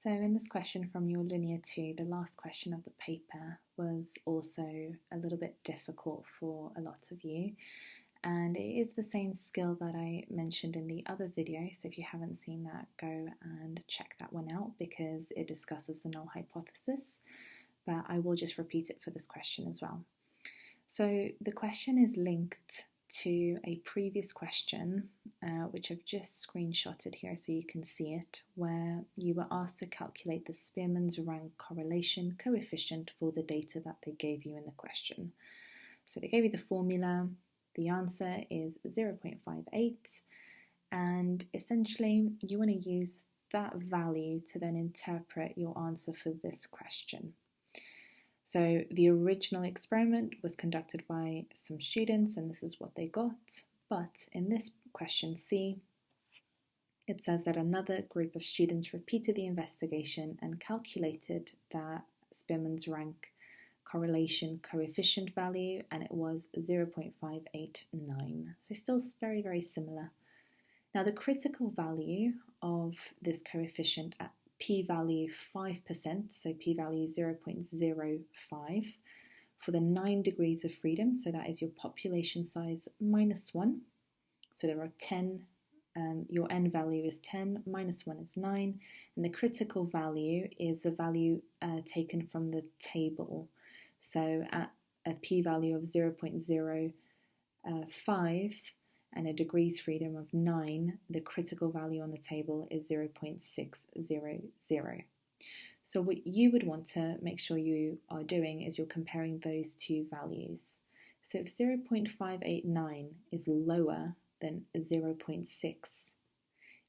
So in this question from your Linear 2, the last question of the paper was also a little bit difficult for a lot of you. And it is the same skill that I mentioned in the other video, so if you haven't seen that, go and check that one out because it discusses the null hypothesis, but I will just repeat it for this question as well. So the question is linked to a previous question, which I've just screenshotted here so you can see it, where you were asked to calculate the Spearman's rank correlation coefficient for the data that they gave you in the question. So they gave you the formula. The answer is 0.58, and essentially you want to use that value to then interpret your answer for this question. So the original experiment was conducted by some students, and this is what they got. But in this question C, it says that another group of students repeated the investigation and calculated that Spearman's rank correlation coefficient value, and it was 0.589. So still very, very similar. Now the critical value of this coefficient at p-value 5%, so p-value 0.05, for the 9 degrees of freedom, so that is your population size minus 1. So there are 10, your n value is 10, minus 1 is 9, and the critical value is the value taken from the table. So at a p-value of 0.05 and a degrees freedom of 9, the critical value on the table is 0.600. So what you would want to make sure you are doing is you're comparing those two values. So if 0.589 is lower than 0.6,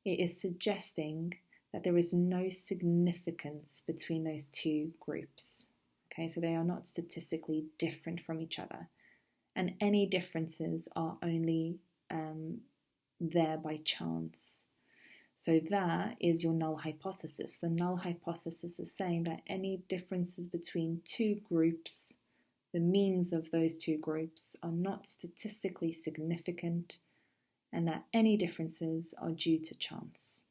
it is suggesting that there is no significance between those two groups. Okay, so they are not statistically different from each other. And any differences are only there by chance. So that is your null hypothesis. The null hypothesis is saying that any differences between two groups, the means of those two groups, are not statistically significant, and that any differences are due to chance.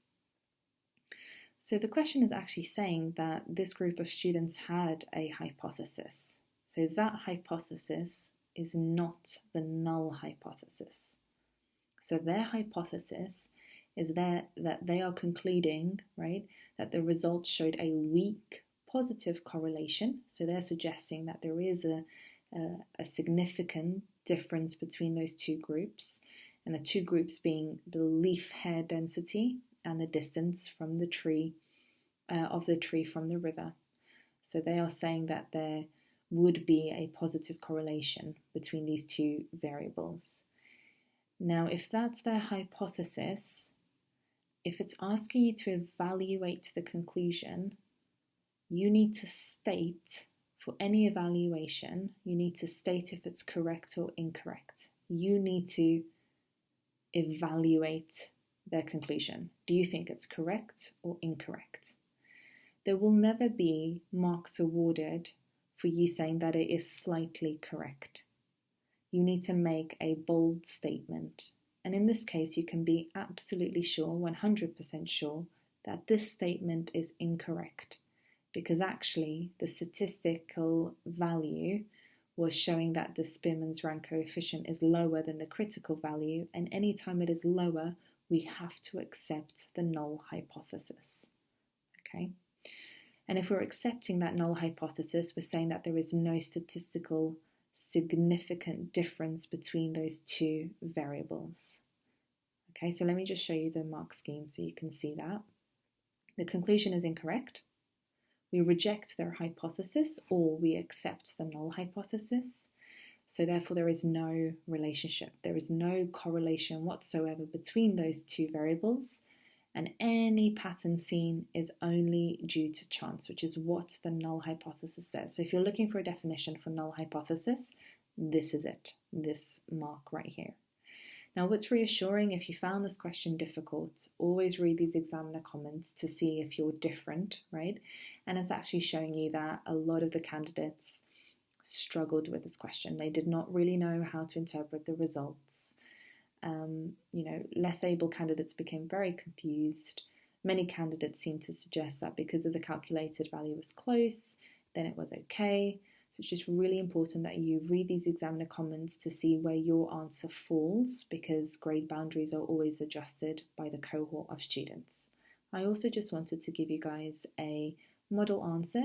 So the question is actually saying that this group of students had a hypothesis. So that hypothesis is not the null hypothesis. So their hypothesis is that they are concluding, right, that the results showed a weak positive correlation. So they're suggesting that there is a significant difference between those two groups, and the two groups being the leaf hair density and the distance from the tree, of the tree from the river. So they are saying that there would be a positive correlation between these two variables. Now, if that's their hypothesis, if it's asking you to evaluate the conclusion, you need to state, for any evaluation, you need to state if it's correct or incorrect. You need to evaluate their conclusion. Do you think it's correct or incorrect? There will never be marks awarded for you saying that it is slightly correct. You need to make a bold statement. And in this case, you can be absolutely sure, 100% sure, that this statement is incorrect, because actually the statistical value was showing that the Spearman's rank coefficient is lower than the critical value, and anytime it is lower, we have to accept the null hypothesis. Okay? And if we're accepting that null hypothesis, we're saying that there is no statistical significant difference between those two variables. Okay, so let me just show you the mark scheme so you can see that. The conclusion is incorrect. We reject their hypothesis, or we accept the null hypothesis. So therefore there is no relationship. There is no correlation whatsoever between those two variables, and any pattern seen is only due to chance, which is what the null hypothesis says. So if you're looking for a definition for null hypothesis, this is it, this mark right here. Now, what's reassuring, if you found this question difficult, always read these examiner comments to see if you're different, right? And it's actually showing you that a lot of the candidates struggled with this question. They did not really know how to interpret the results. Less able candidates became very confused. Many candidates seem to suggest that because of the calculated value was close, then it was okay. So it's just really important that you read these examiner comments to see where your answer falls, because grade boundaries are always adjusted by the cohort of students. I also just wanted to give you guys a model answer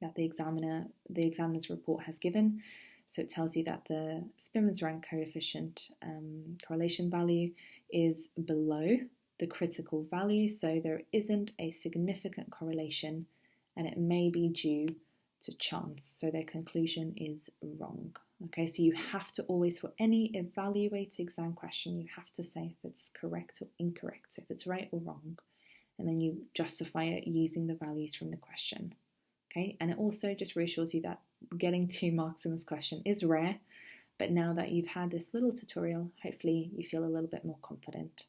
that the examiner's report has given. So it tells you that the Spearman's rank coefficient correlation value is below the critical value, so there isn't a significant correlation, and it may be due to chance, so their conclusion is wrong. Okay, so you have to always, for any evaluated exam question, you have to say if it's correct or incorrect, if it's right or wrong, and then you justify it using the values from the question. Okay, and it also just reassures you that getting 2 marks in this question is rare, but now that you've had this little tutorial, hopefully you feel a little bit more confident.